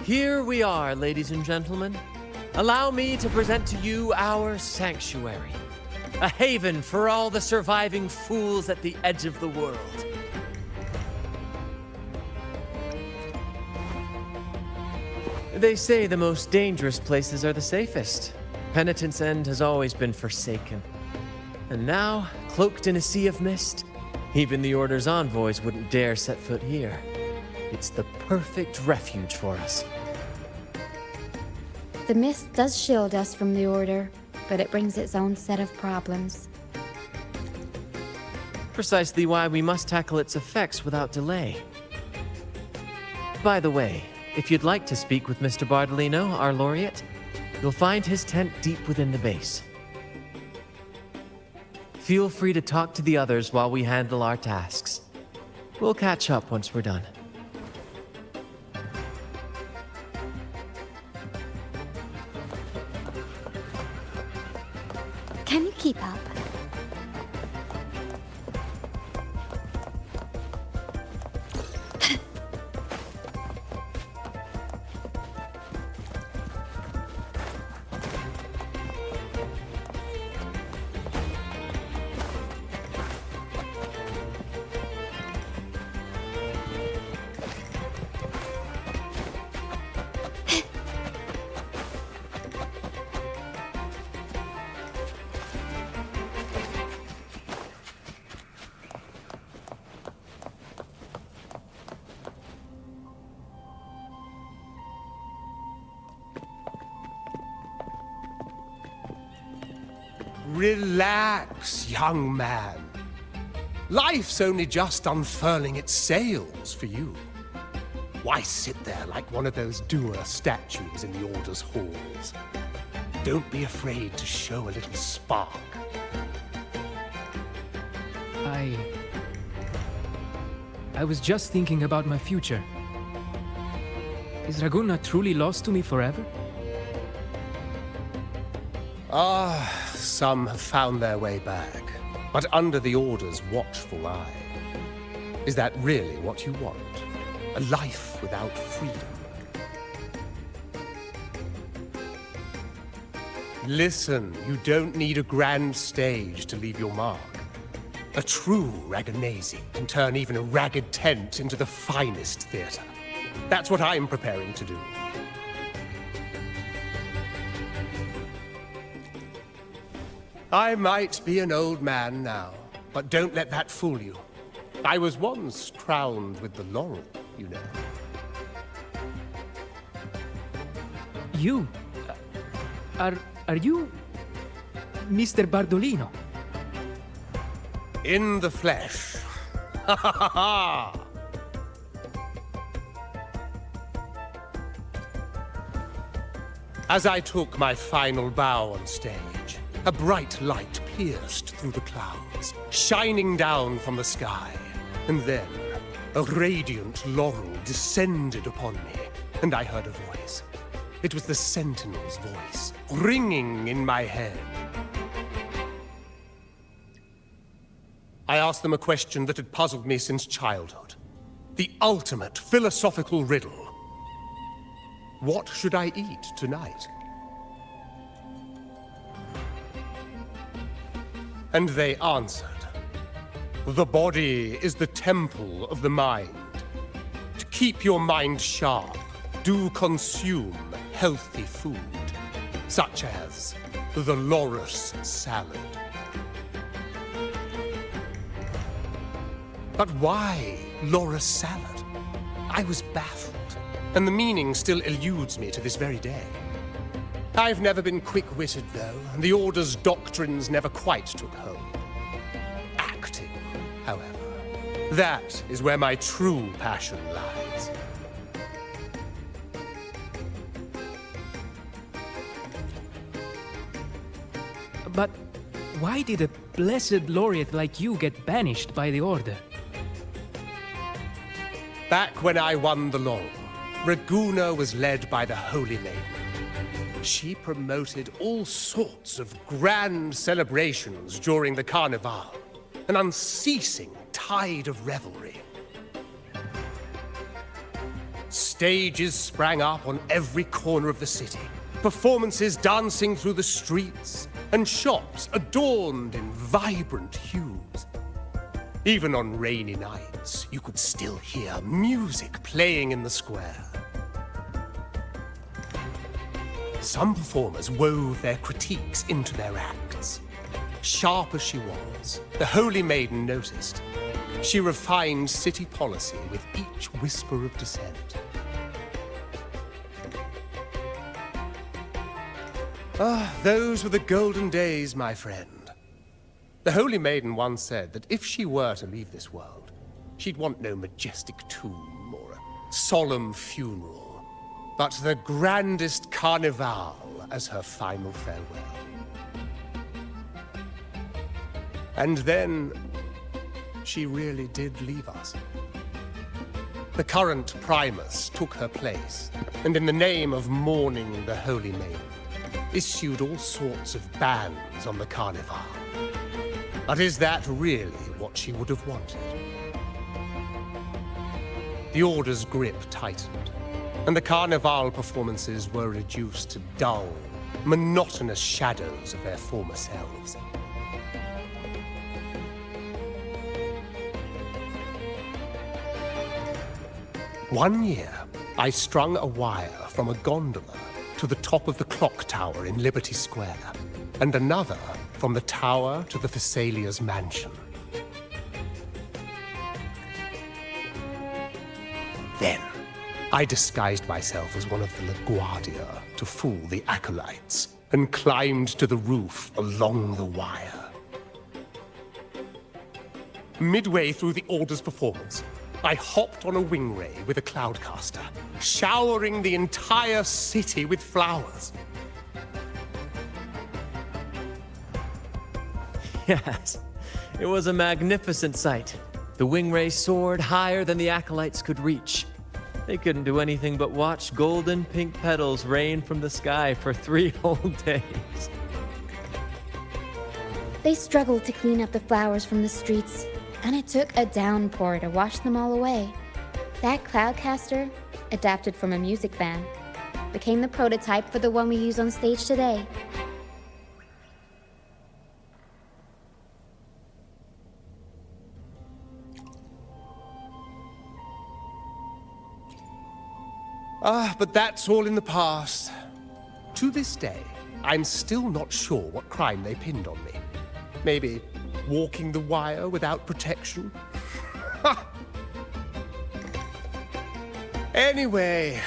Here we are, ladies and gentlemen. Allow me to present to you our sanctuary, a haven for all the surviving fools at the edge of the world. They say the most dangerous places are the safest. Penitent's End has always been forsaken. And now, cloaked in a sea of mist, even the Order's envoys wouldn't dare set foot here. It's the perfect refuge for us. The mist does shield us from the Order, but it brings its own set of problems. Precisely why we must tackle its effects without delay. By the way, if you'd like to speak with Mr. Bardolino, our laureate, you'll find his tent deep within the base. Feel free to talk to the others while we handle our tasks. We'll catch up once we're done. Can you keep up? Relax, young man. Life's only just unfurling its sails for you. Why sit there like one of those dour statues in the Order's halls? Don't be afraid to show a little spark. I was just thinking about my future. Is Raguna truly lost to me forever? Some have found their way back, but under the Order's watchful eye. Is that really what you want? A life without freedom? Listen, you don't need a grand stage to leave your mark. A true Ragonese can turn even a ragged tent into the finest theater. That's what I'm preparing to do. I might be an old man now, but don't let that fool you. I was once crowned with the laurel, you know. You? Are you Mr. Bardolino? In the flesh. Ha ha ha ha! As I took my final bow on stage, a bright light pierced through the clouds, shining down from the sky. And then, a radiant laurel descended upon me, and I heard a voice. It was the Sentinel's voice, ringing in my head. I asked them a question that had puzzled me since childhood. The ultimate philosophical riddle. What should I eat tonight? And they answered, the body is the temple of the mind. To keep your mind sharp, do consume healthy food, such as the loris salad. But why loris salad? I was baffled, and the meaning still eludes me to this very day. I've never been quick-witted, though, and the Order's doctrines never quite took hold. Acting, however, that is where my true passion lies. But why did a blessed laureate like you get banished by the Order? Back when I won the laurel, Raguna was led by the Holy Maiden. She promoted all sorts of grand celebrations during the Carnival, an unceasing tide of revelry. Stages sprang up on every corner of the city, performances dancing through the streets, and shops adorned in vibrant hues. Even on rainy nights, you could still hear music playing in the square. Some performers wove their critiques into their acts. Sharp as she was, the Holy Maiden noticed. She refined city policy with each whisper of dissent. Ah, those were the golden days, my friend. The Holy Maiden once said that if she were to leave this world, she'd want no majestic tomb or a solemn funeral, but the grandest carnival as her final farewell. And then, she really did leave us. The current Primus took her place, and in the name of mourning the Holy Maiden, issued all sorts of bans on the carnival. But is that really what she would have wanted? The Order's grip tightened, and the carnival performances were reduced to dull, monotonous shadows of their former selves. One year, I strung a wire from a gondola to the top of the clock tower in Liberty Square, and another from the tower to the Thessalia's mansion. Then, I disguised myself as one of the LaGuardia to fool the acolytes, and climbed to the roof along the wire. Midway through the Order's performance, I hopped on a wing ray with a cloudcaster, showering the entire city with flowers. Yes, it was a magnificent sight. The wing ray soared higher than the acolytes could reach. They couldn't do anything but watch golden pink petals rain from the sky for 3 whole days. They struggled to clean up the flowers from the streets, and it took a downpour to wash them all away. That cloudcaster, adapted from a music band, became the prototype for the one we use on stage today. But that's all in the past. To this day, I'm still not sure what crime they pinned on me. Maybe walking the wire without protection? Anyway,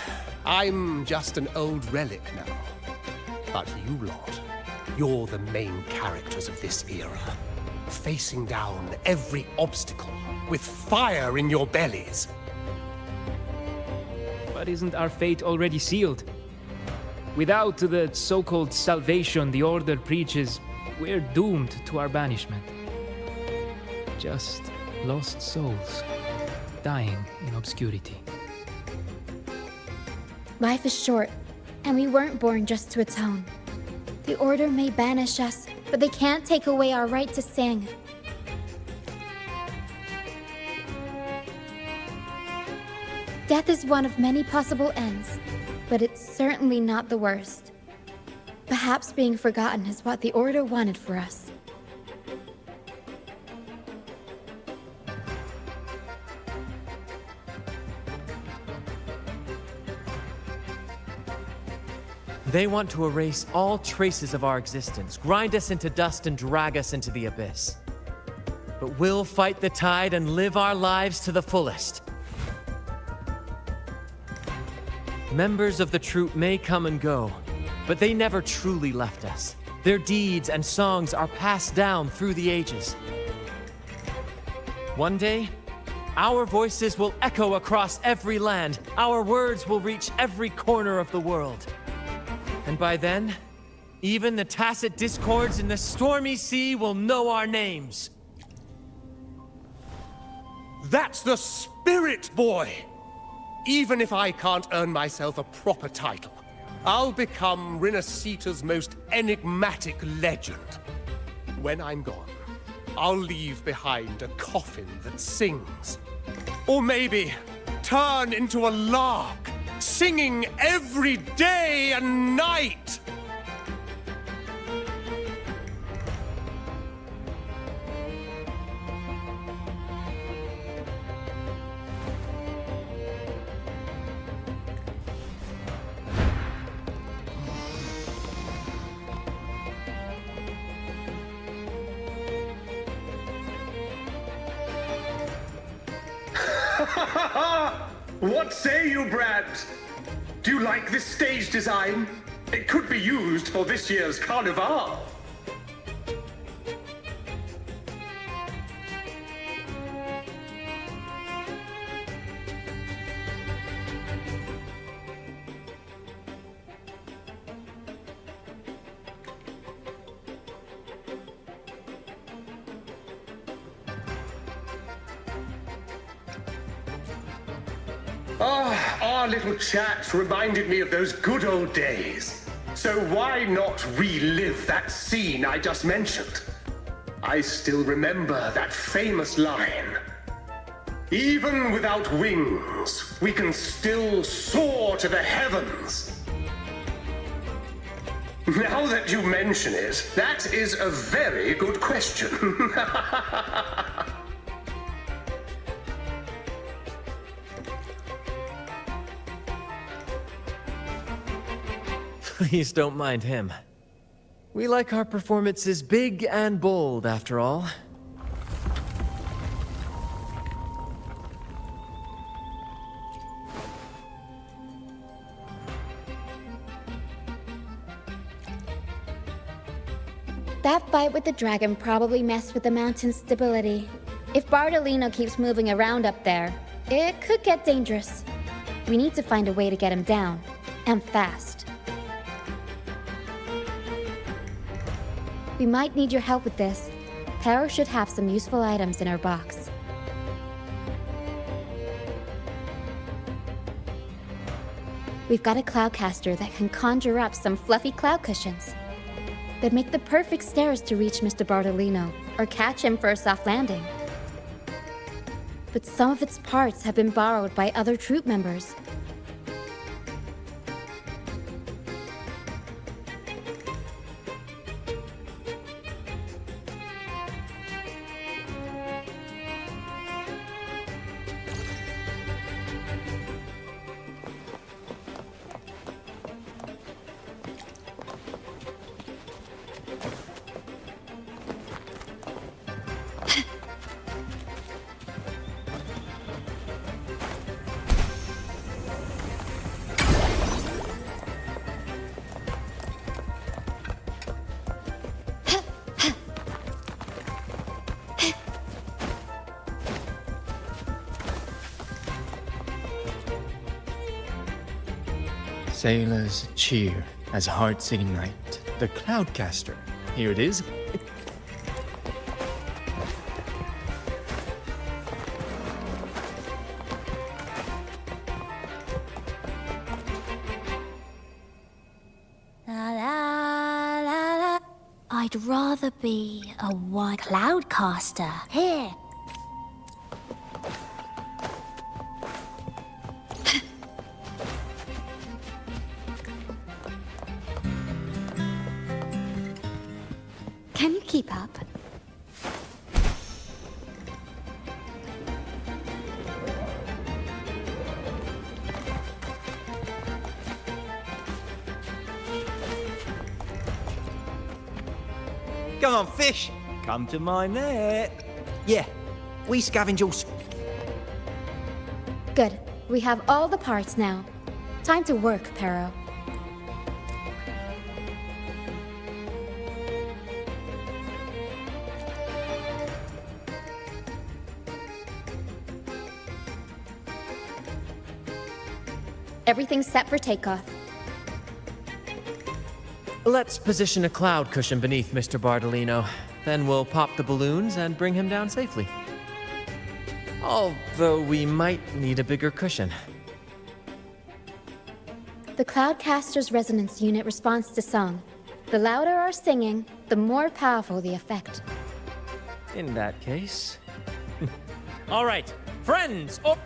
I'm just an old relic now. But you lot, you're the main characters of this era. Facing down every obstacle with fire in your bellies. But isn't our fate already sealed? Without the so-called salvation the Order preaches, we're doomed to our banishment. Just lost souls, dying in obscurity. Life is short, and we weren't born just to atone. The Order may banish us, but they can't take away our right to sing. Death is one of many possible ends, but it's certainly not the worst. Perhaps being forgotten is what the Order wanted for us. They want to erase all traces of our existence, grind us into dust and drag us into the abyss. But we'll fight the tide and live our lives to the fullest. Members of the troupe may come and go, but they never truly left us. Their deeds and songs are passed down through the ages. One day, our voices will echo across every land. Our words will reach every corner of the world. And by then, even the tacit discords in the stormy sea will know our names. That's the spirit, boy! Even if I can't earn myself a proper title, I'll become Rinascita's most enigmatic legend. When I'm gone, I'll leave behind a coffin that sings. Or maybe turn into a lark singing every day and night. What say you, Brad? Do you like this stage design? It could be used for this year's carnival. Our little chat reminded me of those good old days. So why not relive that scene I just mentioned? I still remember that famous line. Even without wings, we can still soar to the heavens. Now that you mention it, that is a very good question. Please don't mind him. We like our performances big and bold, after all. That fight with the dragon probably messed with the mountain's stability. If Bardolino keeps moving around up there, it could get dangerous. We need to find a way to get him down, and fast. We might need your help with this. Pero should have some useful items in her box. We've got a cloudcaster that can conjure up some fluffy cloud cushions. They'd make the perfect stairs to reach Mr. Bardolino, or catch him for a soft landing. But some of its parts have been borrowed by other troop members. Sailors cheer as hearts ignite. The Cloudcaster. Here it is. I'd rather be a one cloudcaster. Here. Can you keep up? Come on, fish! Come to my net. Yeah, we scavenge all... Good. We have all the parts now. Time to work, Pero. Everything's set for takeoff. Let's position a cloud cushion beneath Mr. Bardolino. Then we'll pop the balloons and bring him down safely. Although we might need a bigger cushion. The Cloudcaster's resonance unit responds to song. The louder our singing, the more powerful the effect. In that case... All right, friends! Oh.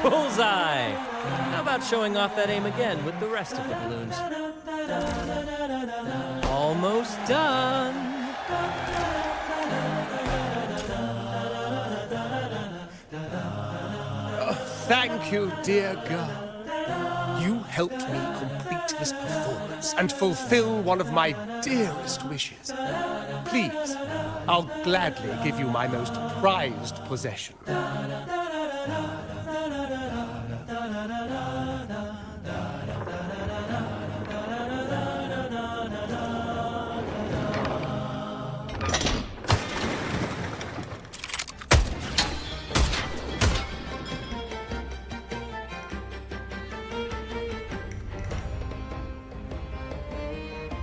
Bullseye! How about showing off that aim again with the rest of the balloons? Almost done. Thank you, dear girl. You helped me complete this performance and fulfill one of my dearest wishes. Please, I'll gladly give you my most prized possession.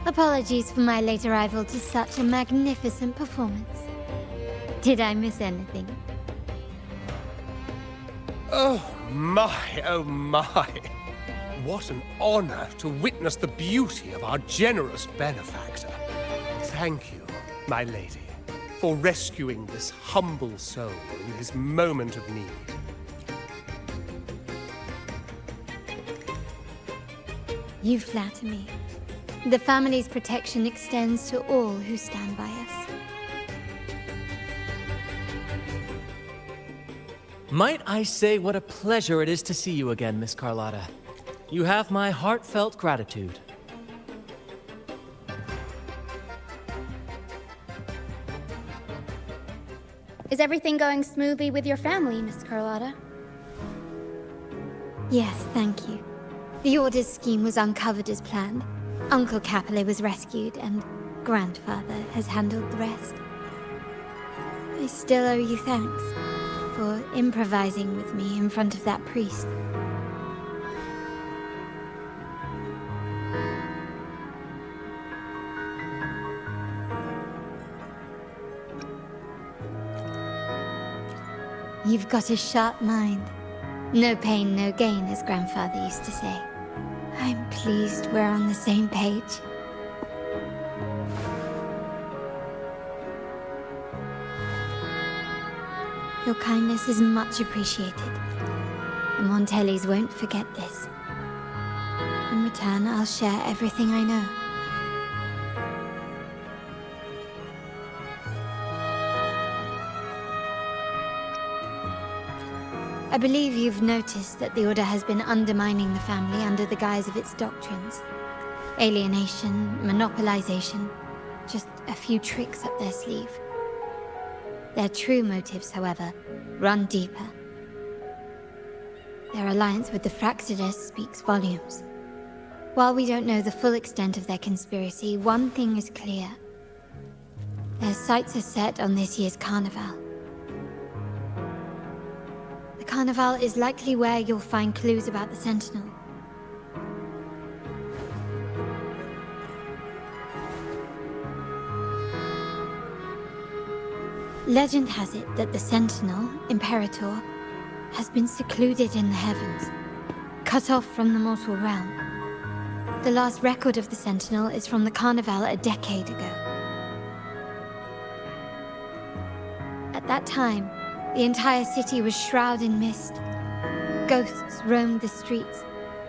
Apologies for my late arrival to such a magnificent performance. Did I miss anything? Oh my, oh my. What an honor to witness the beauty of our generous benefactor. Thank you, my lady, for rescuing this humble soul in his moment of need. You flatter me. The family's protection extends to all who stand by us. Might I say what a pleasure it is to see you again, Miss Carlotta. You have my heartfelt gratitude. Is everything going smoothly with your family, Miss Carlotta? Yes, thank you. The Order's scheme was uncovered as planned. Uncle Capilet was rescued, and Grandfather has handled the rest. I still owe you thanks for improvising with me in front of that priest. You've got a sharp mind. No pain, no gain, as Grandfather used to say. I'm pleased we're on the same page. Your kindness is much appreciated. The Montellis won't forget this. In return, I'll share everything I know. I believe you've noticed that the Order has been undermining the family under the guise of its doctrines. Alienation, monopolization, just a few tricks up their sleeve. Their true motives, however, run deeper. Their alliance with the Fraxidus speaks volumes. While we don't know the full extent of their conspiracy, one thing is clear. Their sights are set on this year's carnival. The carnival is likely where you'll find clues about the Sentinel. Legend has it that the Sentinel, Imperator, has been secluded in the heavens, cut off from the mortal realm. The last record of the Sentinel is from the Carnival a decade ago. At that time, the entire city was shrouded in mist. Ghosts roamed the streets.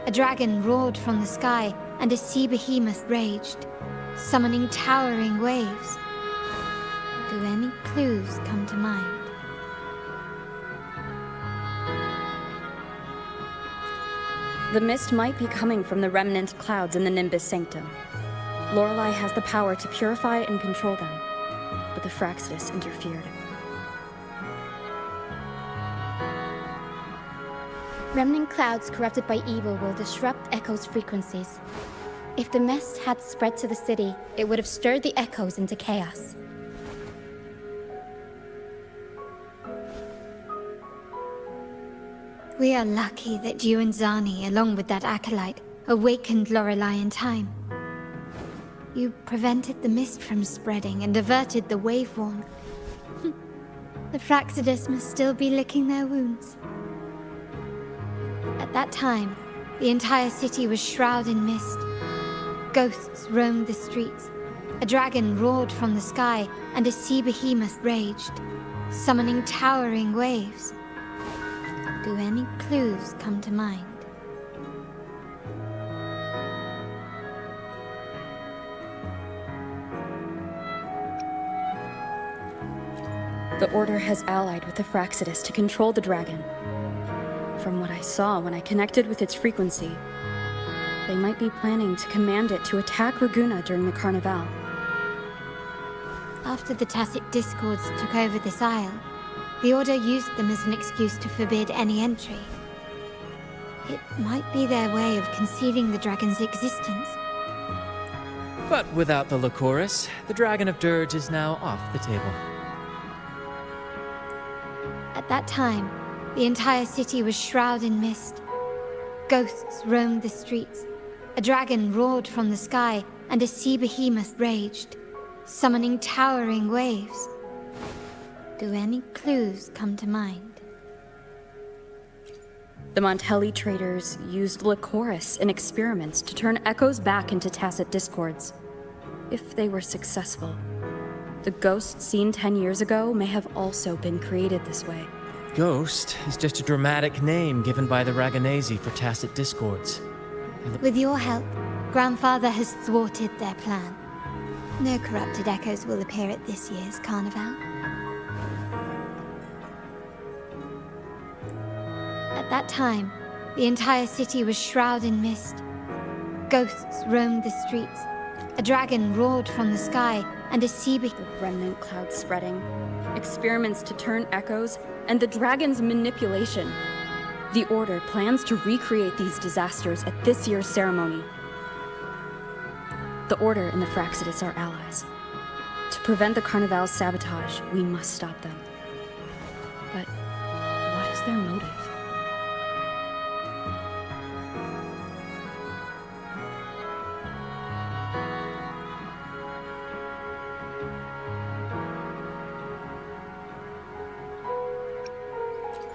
A dragon roared from the sky, and a sea behemoth raged, summoning towering waves. Do any clues come to mind? The mist might be coming from the remnant clouds in the Nimbus Sanctum. Lorelei has the power to purify and control them, but the Fraxidus interfered. Remnant clouds corrupted by evil will disrupt Echo's frequencies. If the mist had spread to the city, it would have stirred the echoes into chaos. We are lucky that you and Zani, along with that acolyte, awakened Lorelei in time. You prevented the mist from spreading and averted the wave-worn. The Fraxidus must still be licking their wounds. At that time, the entire city was shrouded in mist. Ghosts roamed the streets. A dragon roared from the sky, and a sea behemoth raged, summoning towering waves. Do any clues come to mind? The Order has allied with the Fraxidus to control the dragon. From what I saw when I connected with its frequency, they might be planning to command it to attack Raguna during the Carnival. After the Tacit Discords took over this isle, the Order used them as an excuse to forbid any entry. It might be their way of concealing the dragon's existence. But without the Lycoris, the Dragon of Dirge is now off the table. At that time, the entire city was shrouded in mist. Ghosts roamed the streets. A dragon roared from the sky, and a sea behemoth raged, summoning towering waves. Do any clues come to mind? The Montelli traders used Lycoris in experiments to turn echoes back into Tacit Discords. If they were successful, the ghost seen 10 years ago may have also been created this way. Ghost is just a dramatic name given by the Raganesi for Tacit Discords. With your help, Grandfather has thwarted their plan. No corrupted echoes will appear at this year's Carnival. At that time, the entire city was shrouded in mist. Ghosts roamed the streets. A dragon roared from the sky, and a sea The remnant cloud spreading, experiments to turn echoes, and the dragon's manipulation. The Order plans to recreate these disasters at this year's ceremony. The Order and the Fraxidus are allies. To prevent the Carnival's sabotage, we must stop them. But what is their motive?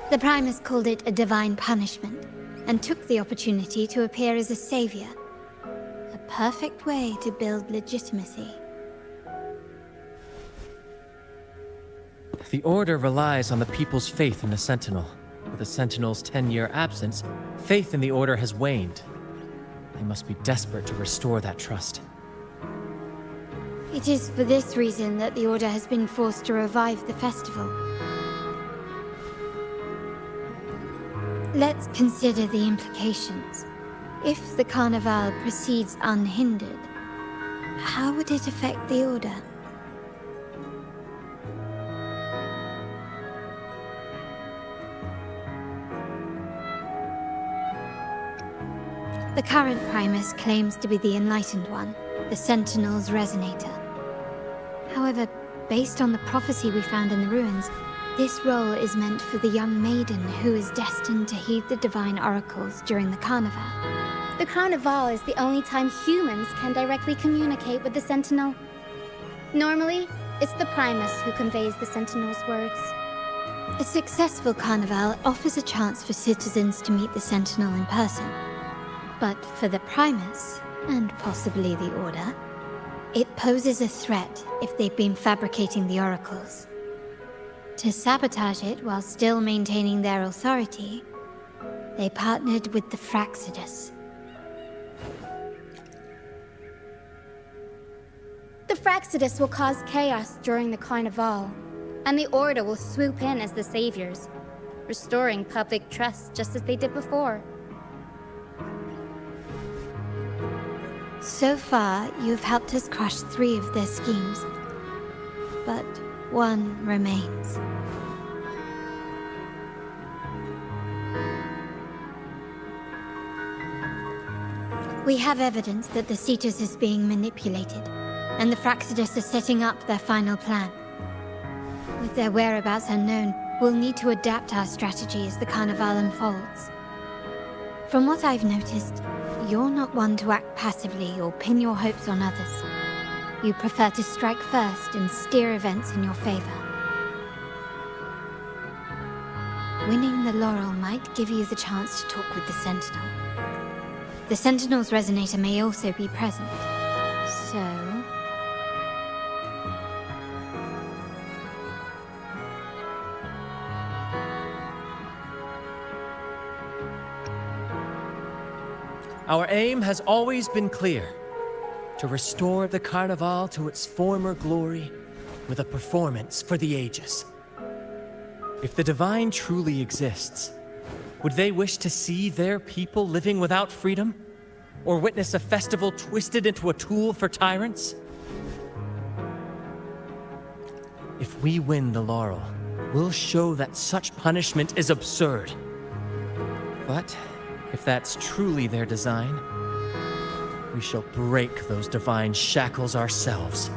The Primus called it a divine punishment, and took the opportunity to appear as a savior. A perfect way to build legitimacy. The Order relies on the people's faith in the Sentinel. With the Sentinel's 10-year absence, faith in the Order has waned. They must be desperate to restore that trust. It is for this reason that the Order has been forced to revive the festival. Let's consider the implications. If the Carnival proceeds unhindered, how would it affect the Order? The current Primus claims to be the Enlightened One, the Sentinel's Resonator. However, based on the prophecy we found in the ruins, this role is meant for the young maiden who is destined to heed the divine oracles during the Carnival. The Carnival is the only time humans can directly communicate with the Sentinel. Normally, it's the Primus who conveys the Sentinel's words. A successful Carnival offers a chance for citizens to meet the Sentinel in person. But for the Primus, and possibly the Order, it poses a threat if they've been fabricating the oracles. To sabotage it while still maintaining their authority, they partnered with the Fraxidus. The Fraxidus will cause chaos during the Carnival, and the Order will swoop in as the saviors, restoring public trust just as they did before. So far, you've helped us crush 3 of their schemes. But one remains. We have evidence that the Cetus is being manipulated, and the Fraxidus are setting up their final plan. With their whereabouts unknown, we'll need to adapt our strategy as the Carnival unfolds. From what I've noticed, you're not one to act passively or pin your hopes on others. You prefer to strike first and steer events in your favor. Winning the laurel might give you the chance to talk with the Sentinel. The Sentinel's Resonator may also be present, so... Our aim has always been clear: to restore the Carnival to its former glory with a performance for the ages. If the divine truly exists, would they wish to see their people living without freedom? Or witness a festival twisted into a tool for tyrants? If we win the laurel, we'll show that such punishment is absurd. But if that's truly their design, we shall break those divine shackles ourselves.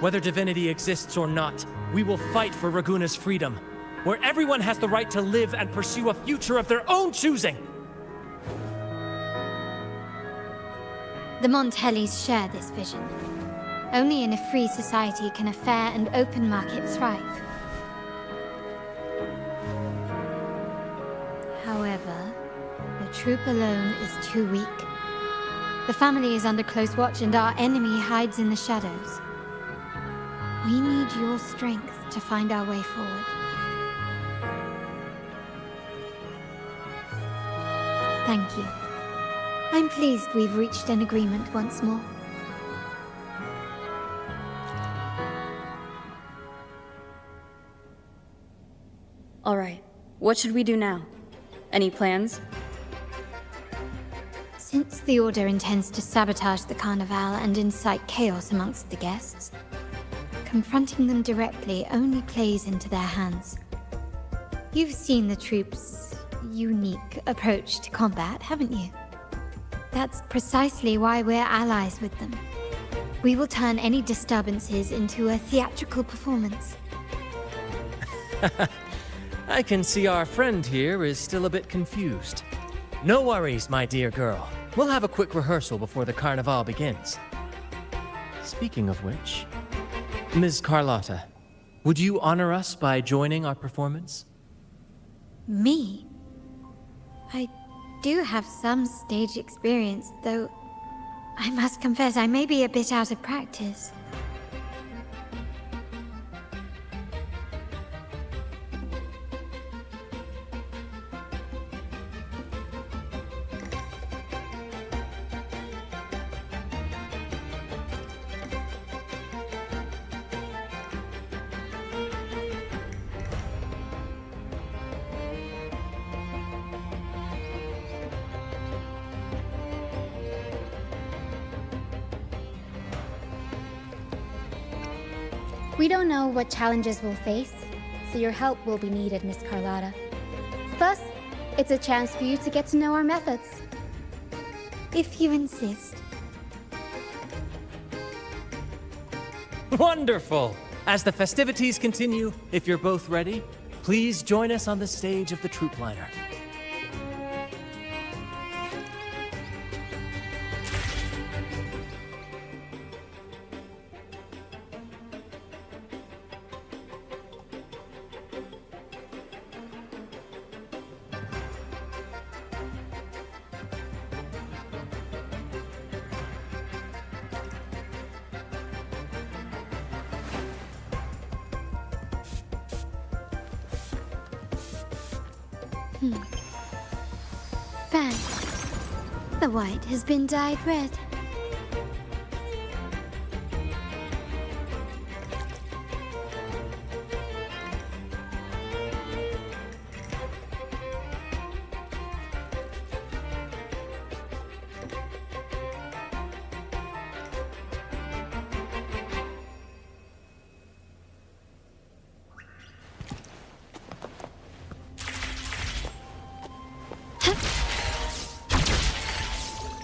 Whether divinity exists or not, we will fight for Raguna's freedom, where everyone has the right to live and pursue a future of their own choosing. The Montellis share this vision. Only in a free society can a fair and open market thrive. However, the troop alone is too weak. The family is under close watch and our enemy hides in the shadows. We need your strength to find our way forward. Thank you. I'm pleased we've reached an agreement once more. All right, what should we do now? Any plans? Since the Order intends to sabotage the Carnival and incite chaos amongst the guests, confronting them directly only plays into their hands. You've seen the troops' unique approach to combat, haven't you? That's precisely why we're allies with them. We will turn any disturbances into a theatrical performance. I can see our friend here is still a bit confused. No worries, my dear girl. We'll have a quick rehearsal before the Carnival begins. Speaking of which, Ms. Carlotta, would you honor us by joining our performance? Me? I do have some stage experience, though I must confess I may be a bit out of practice. We don't know what challenges we'll face, so your help will be needed, Miss Carlotta. Plus, it's a chance for you to get to know our methods. If you insist. Wonderful! As the festivities continue, if you're both ready, please join us on the stage of the troop liner. Bad. The white has been dyed red.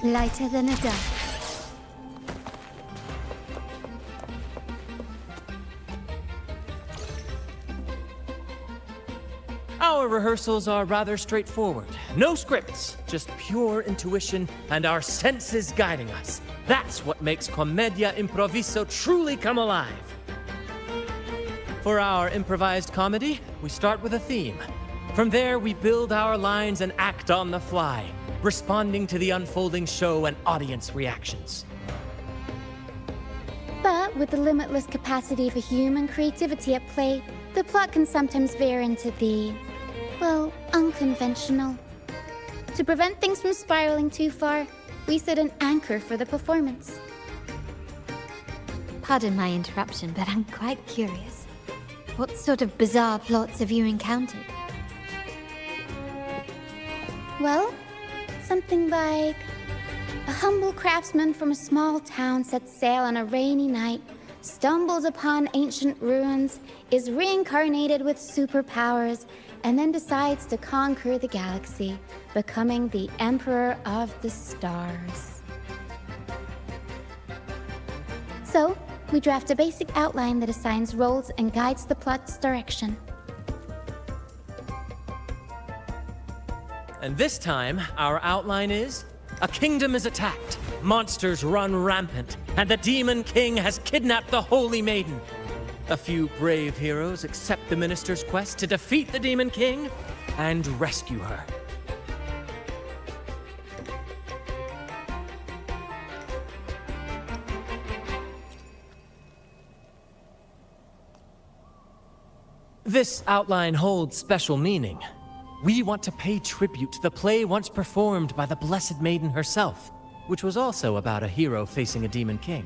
Lighter than a dove. Our rehearsals are rather straightforward. No scripts, just pure intuition and our senses guiding us. That's what makes Commedia Improviso truly come alive. For our improvised comedy, we start with a theme. From there, we build our lines and act on the fly, responding to the unfolding show and audience reactions. But with the limitless capacity for human creativity at play, the plot can sometimes veer into the, well, unconventional. To prevent things from spiraling too far, we set an anchor for the performance. Pardon my interruption, but I'm quite curious. What sort of bizarre plots have you encountered? Well, something like a humble craftsman from a small town sets sail on a rainy night, stumbles upon ancient ruins, is reincarnated with superpowers, and then decides to conquer the galaxy, becoming the Emperor of the Stars. So, we draft a basic outline that assigns roles and guides the plot's direction. And this time, our outline is: a kingdom is attacked, monsters run rampant, and the Demon King has kidnapped the Holy Maiden. A few brave heroes accept the minister's quest to defeat the Demon King and rescue her. This outline holds special meaning. We want to pay tribute to the play once performed by the Blessed Maiden herself, which was also about a hero facing a Demon King.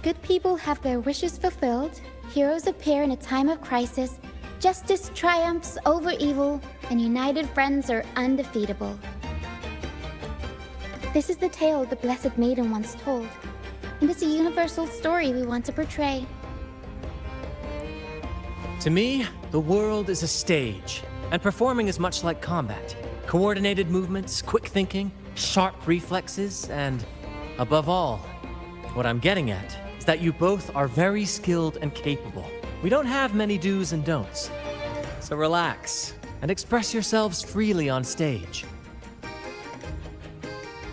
Good people have their wishes fulfilled, heroes appear in a time of crisis, justice triumphs over evil, and united friends are undefeatable. This is the tale the Blessed Maiden once told, and it's a universal story we want to portray. To me, the world is a stage, and performing is much like combat. Coordinated movements, quick thinking, sharp reflexes, and above all, what I'm getting at is that you both are very skilled and capable. We don't have many do's and don'ts. So relax and express yourselves freely on stage.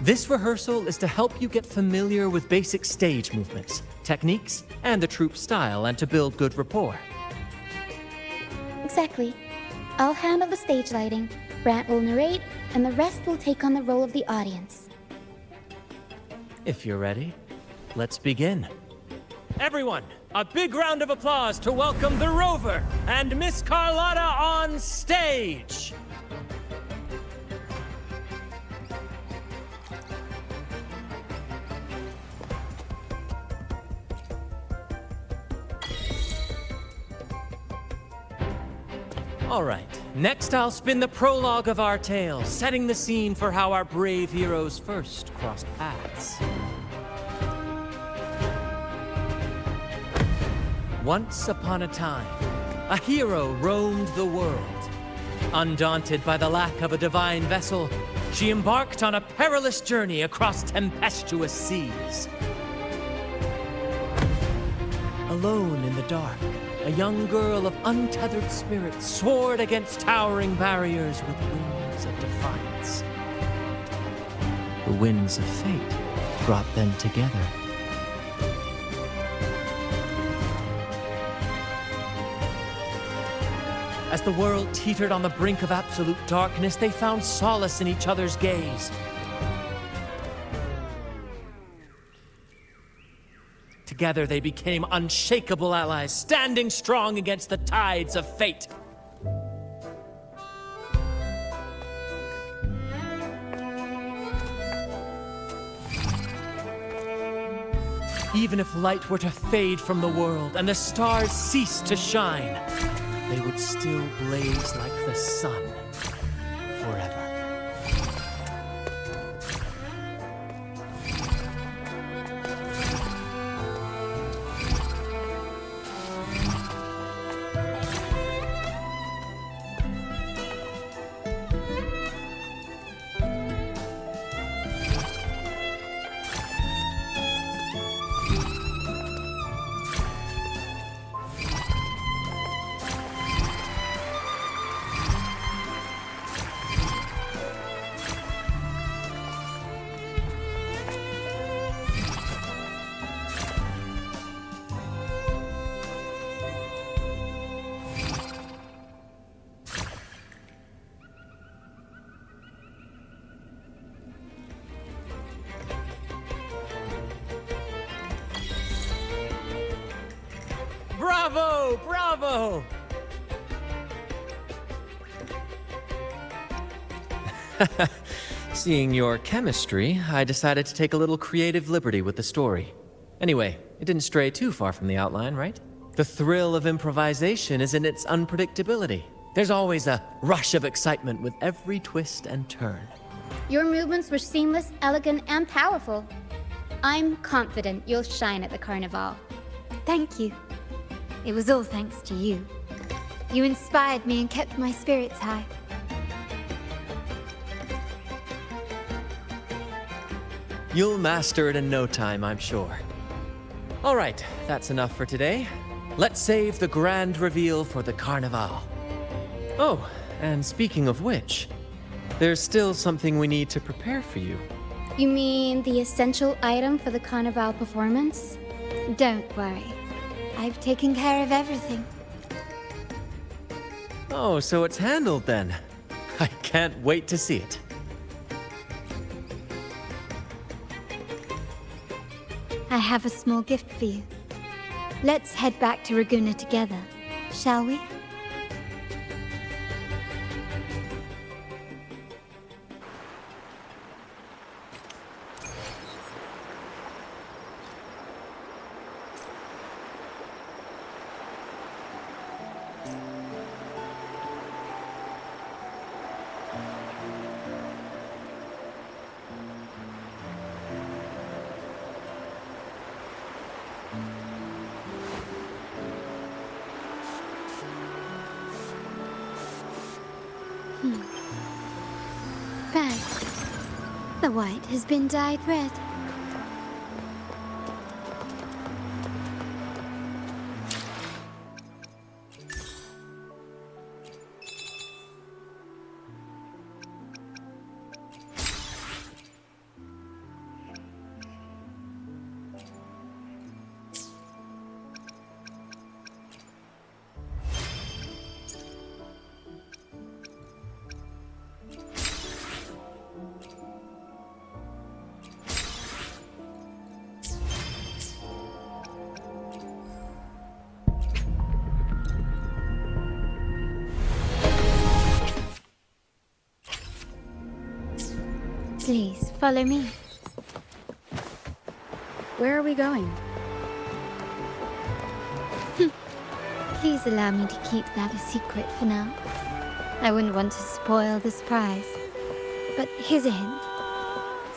This rehearsal is to help you get familiar with basic stage movements, techniques, and the troupe style, and to build good rapport. Exactly. I'll handle the stage lighting, Brant will narrate, and the rest will take on the role of the audience. If you're ready, let's begin. Everyone, a big round of applause to welcome the Rover and Miss Carlotta on stage! All right, next I'll spin the prologue of our tale, setting the scene for how our brave heroes first crossed paths. Once upon a time, a hero roamed the world. Undaunted by the lack of a divine vessel, she embarked on a perilous journey across tempestuous seas. Alone in the dark, a young girl of untethered spirit soared against towering barriers with wings of defiance. The winds of fate brought them together. As the world teetered on the brink of absolute darkness, they found solace in each other's gaze. Together they became unshakable allies, standing strong against the tides of fate. Even if light were to fade from the world and the stars cease to shine, they would still blaze like the sun forever. Bravo! Bravo! Seeing your chemistry, I decided to take a little creative liberty with the story. Anyway, it didn't stray too far from the outline, right? The thrill of improvisation is in its unpredictability. There's always a rush of excitement with every twist and turn. Your movements were seamless, elegant, and powerful. I'm confident you'll shine at the Carnival. Thank you. It was all thanks to you. You inspired me and kept my spirits high. You'll master it in no time, I'm sure. All right, that's enough for today. Let's save the grand reveal for the Carnival. Oh, and speaking of which, there's still something we need to prepare for you. You mean the essential item for the Carnival performance? Don't worry. I've taken care of everything. Oh, so it's handled then. I can't wait to see it. I have a small gift for you. Let's head back to Raguna together, shall we? Bad. The white has been dyed red. Please, follow me. Where are we going? Please allow me to keep that a secret for now. I wouldn't want to spoil the surprise. But here's a hint.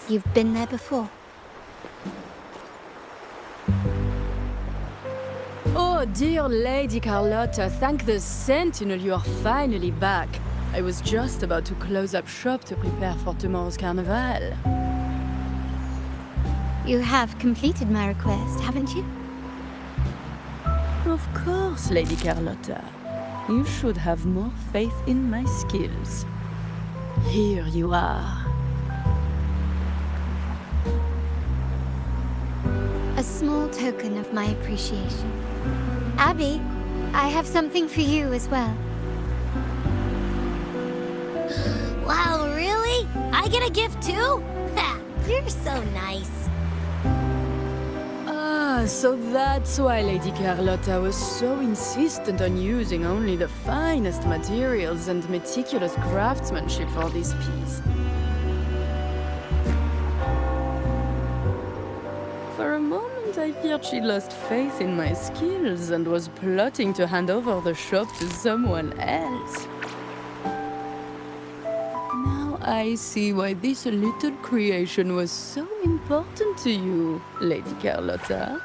You've been there before. Oh, dear Lady Carlotta, thank the Sentinel you are finally back. I was just about to close up shop to prepare for tomorrow's carnival. You have completed my request, haven't you? Of course, Lady Carlotta. You should have more faith in my skills. Here you are. A small token of my appreciation. Abby, I have something for you as well. Wow, really? I get a gift too? Ha! You're so nice. Ah, so that's why Lady Carlotta was so insistent on using only the finest materials and meticulous craftsmanship for this piece. For a moment, I feared she lost faith in my skills and was plotting to hand over the shop to someone else. I see why this little creation was so important to you, Lady Carlotta.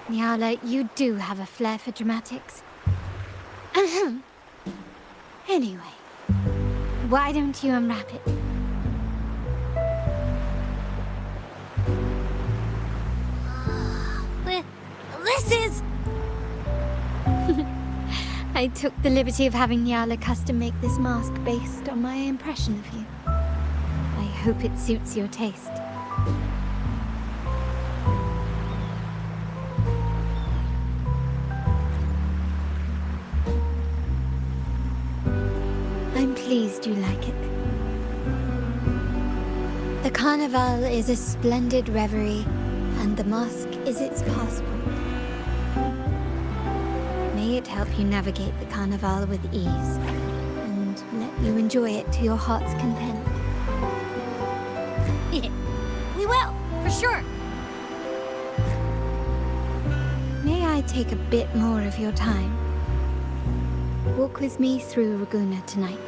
Nyala, you do have a flair for dramatics. Ahem. Anyway, why don't you unwrap it? This is... I took the liberty of having Nyala custom make this mask based on my impression of you. I hope it suits your taste. I'm pleased you like it. The Carnival is a splendid reverie, and the mask is its passport. May it help you navigate the Carnival with ease, and you enjoy it to your heart's content. We will, for sure. May I take a bit more of your time? Walk with me through Raguna tonight.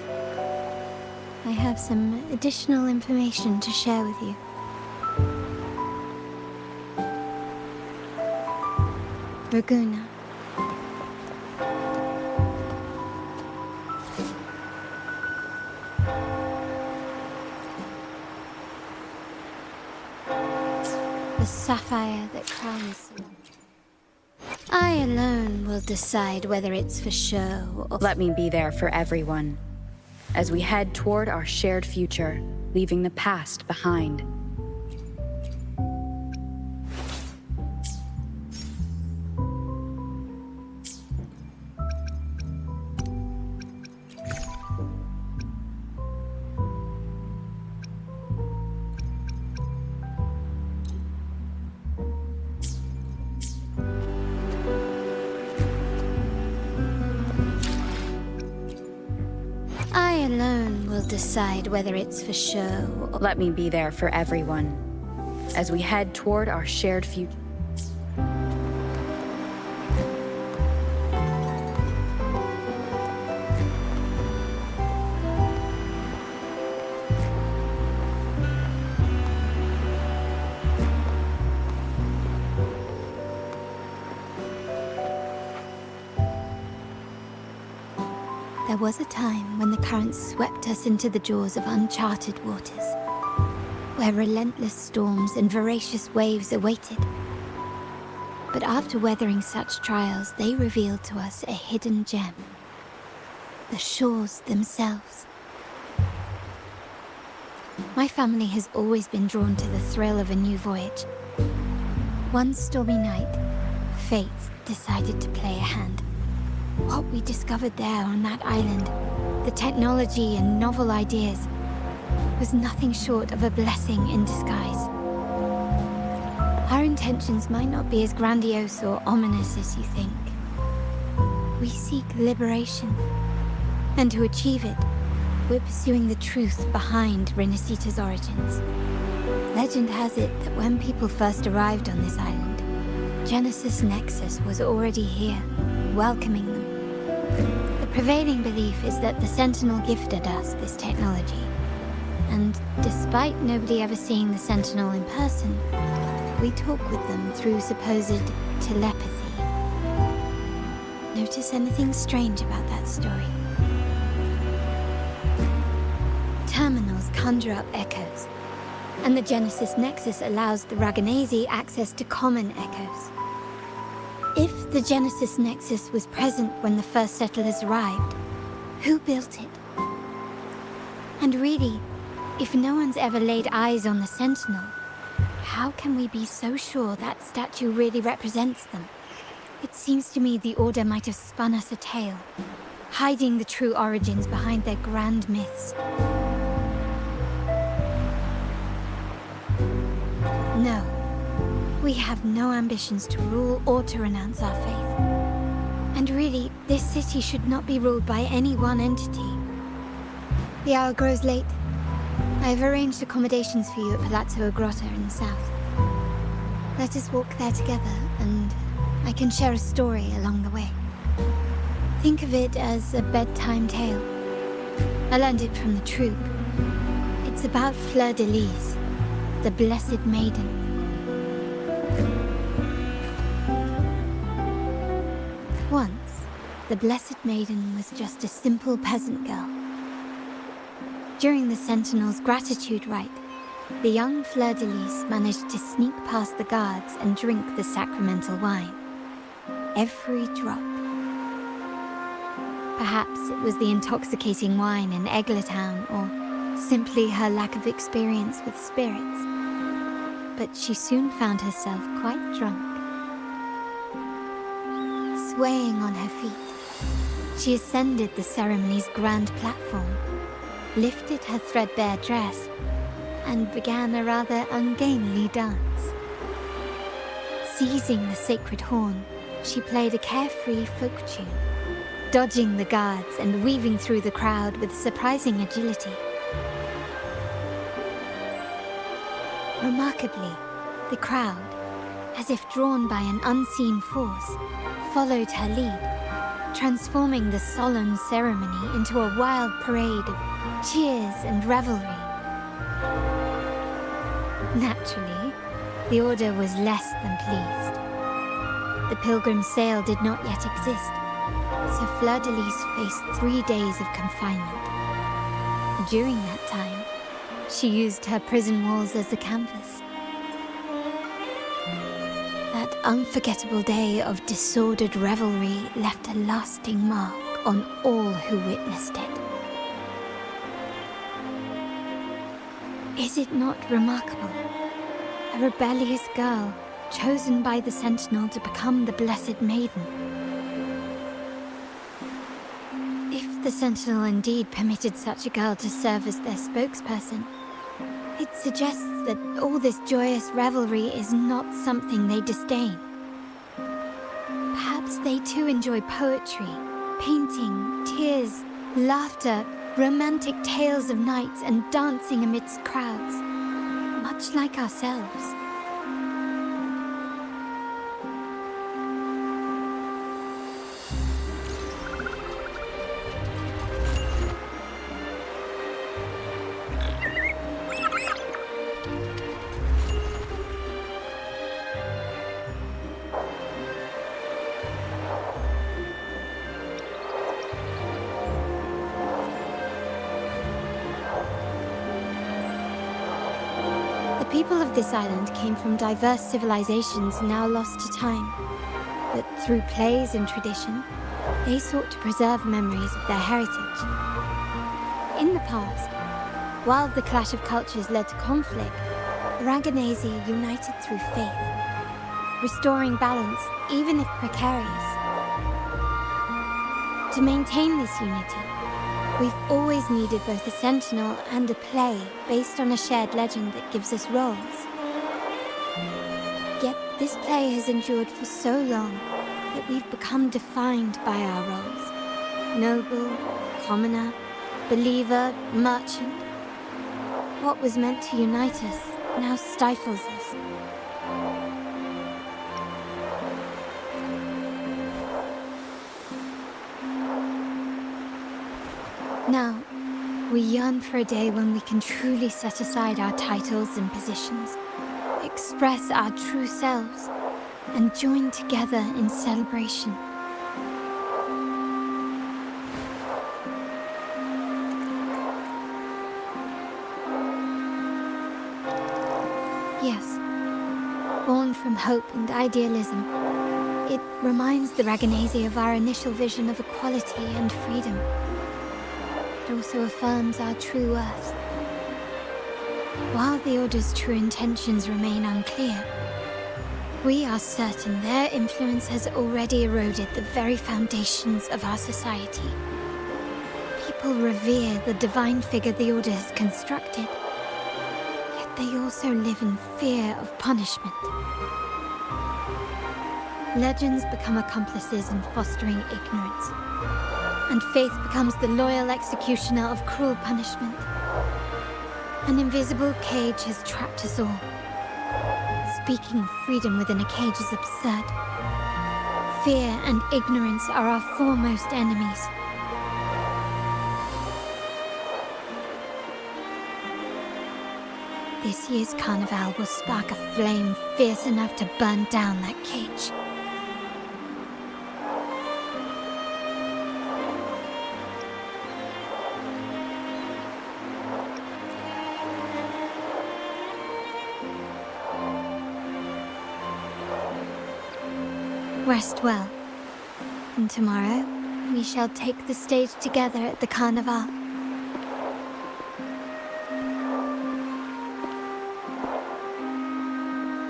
I have some additional information to share with you. Raguna. The sapphire that crowns you. I alone will decide whether it's for show or... Let me be there for everyone, as we head toward our shared future, leaving the past behind. I alone will decide whether it's for show or... Let me be there for everyone, as we head toward our shared future. There was a time when the currents swept us into the jaws of uncharted waters, where relentless storms and voracious waves awaited. But after weathering such trials, they revealed to us a hidden gem. The shores themselves. My family has always been drawn to the thrill of a new voyage. One stormy night, fate decided to play a hand. What we discovered there on that island, the technology and novel ideas, was nothing short of a blessing in disguise. Our intentions might not be as grandiose or ominous as you think. We seek liberation, and to achieve it, we're pursuing the truth behind Renacita's origins. Legend has it that when people first arrived on this island, Genesis Nexus was already here, welcoming them. The prevailing belief is that the Sentinel gifted us this technology, and despite nobody ever seeing the Sentinel in person, we talk with them through supposed telepathy. Notice anything strange about that story? Terminals conjure up echoes, and the Genesis Nexus allows the Raganese access to common echoes. If the Genesis Nexus was present when the first settlers arrived, who built it? And really, if no one's ever laid eyes on the Sentinel, how can we be so sure that statue really represents them? It seems to me the Order might have spun us a tale, hiding the true origins behind their grand myths. No. We have no ambitions to rule or to renounce our faith. And really, this city should not be ruled by any one entity. The hour grows late. I have arranged accommodations for you at Palazzo Grotta in the south. Let us walk there together, and I can share a story along the way. Think of it as a bedtime tale. I learned it from the troupe. It's about Fleur de Lis, the Blessed Maiden. Once, the Blessed Maiden was just a simple peasant girl. During the Sentinel's gratitude rite, the young Fleur de Lis managed to sneak past the guards and drink the sacramental wine. Every drop. Perhaps it was the intoxicating wine in Eglatown, or simply her lack of experience with spirits. But she soon found herself quite drunk. Swaying on her feet, she ascended the ceremony's grand platform, lifted her threadbare dress, and began a rather ungainly dance. Seizing the sacred horn, she played a carefree folk tune, dodging the guards and weaving through the crowd with surprising agility. Remarkably, the crowd, as if drawn by an unseen force, followed her lead, transforming the solemn ceremony into a wild parade of cheers and revelry. Naturally, the Order was less than pleased. The pilgrim sale did not yet exist, so Fleur-de-Lis faced 3 days of confinement. During that time, she used her prison walls as a canvas. That unforgettable day of disordered revelry left a lasting mark on all who witnessed it. Is it not remarkable? A rebellious girl chosen by the Sentinel to become the Blessed Maiden. If the Sentinel indeed permitted such a girl to serve as their spokesperson, it suggests that all this joyous revelry is not something they disdain. Perhaps they too enjoy poetry, painting, tears, laughter, romantic tales of nights, and dancing amidst crowds, much like ourselves. The people of this island came from diverse civilizations now lost to time, but through plays and tradition, they sought to preserve memories of their heritage. In the past, while the clash of cultures led to conflict, the Raganese united through faith, restoring balance even if precarious. To maintain this unity, we've always needed both a sentinel and a play based on a shared legend that gives us roles. Yet this play has endured for so long that we've become defined by our roles. Noble, commoner, believer, merchant. What was meant to unite us now stifles us. Now, we yearn for a day when we can truly set aside our titles and positions, express our true selves, and join together in celebration. Yes, born from hope and idealism, it reminds the Raganese of our initial vision of equality and freedom. It also affirms our true worth. While the Order's true intentions remain unclear, we are certain their influence has already eroded the very foundations of our society. People revere the divine figure the Order has constructed, yet they also live in fear of punishment. Legends become accomplices in fostering ignorance, and faith becomes the loyal executioner of cruel punishment. An invisible cage has trapped us all. Speaking of freedom within a cage is absurd. Fear and ignorance are our foremost enemies. This year's carnival will spark a flame fierce enough to burn down that cage. Rest well, and tomorrow we shall take the stage together at the Carnival.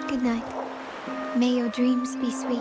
Good night. May your dreams be sweet.